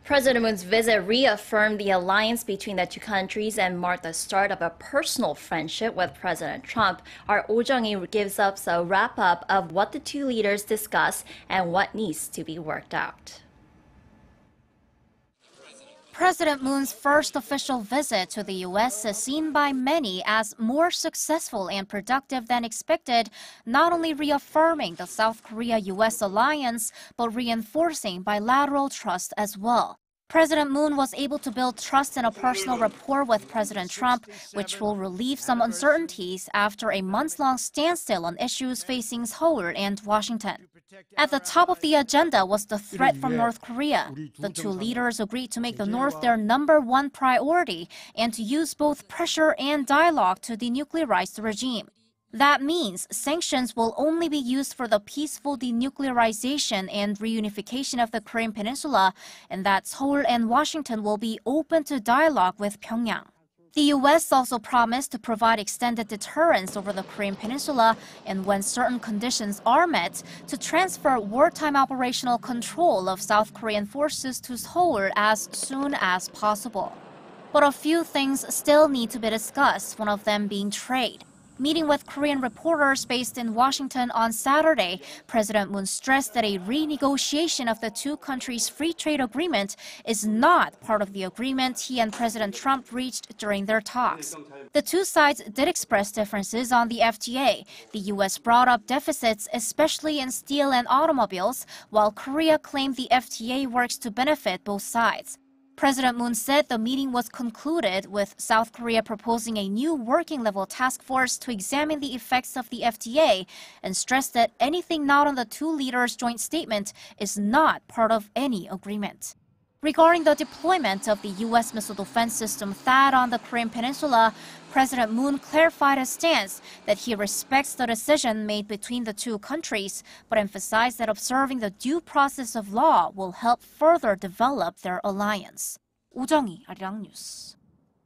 President Moon's visit reaffirmed the alliance between the two countries and marked the start of a personal friendship with President Trump. Our Jung-hee gives us a wrap-up of what the two leaders discussed and what needs to be worked out. President Moon's first official visit to the U.S. is seen by many as more successful and productive than expected, not only reaffirming the South Korea-U.S. alliance, but reinforcing bilateral trust as well. President Moon was able to build trust and a personal rapport with President Trump, which will relieve some uncertainties after a months-long standstill on issues facing Seoul and Washington. At the top of the agenda was the threat from North Korea. The two leaders agreed to make the North their #1 priority and to use both pressure and dialogue to denuclearize the regime. That means sanctions will only be used for the peaceful denuclearization and reunification of the Korean Peninsula, and that Seoul and Washington will be open to dialogue with Pyongyang. The U.S. also promised to provide extended deterrence over the Korean Peninsula and, when certain conditions are met, to transfer wartime operational control of South Korean forces to Seoul as soon as possible. But a few things still need to be discussed, one of them being trade. Meeting with Korean reporters based in Washington on Saturday, President Moon stressed that a renegotiation of the two countries' free trade agreement is not part of the agreement he and President Trump reached during their talks. The two sides did express differences on the FTA. The U.S. brought up deficits, especially in steel and automobiles, while Korea claimed the FTA works to benefit both sides. President Moon said the meeting was concluded with South Korea proposing a new working-level task force to examine the effects of the FTA and stressed that anything not on the two leaders' joint statement is not part of any agreement. Regarding the deployment of the U.S. missile defense system THAAD on the Korean Peninsula, President Moon clarified his stance that he respects the decision made between the two countries, but emphasized that observing the due process of law will help further develop their alliance. Jung-hee, Arirang News.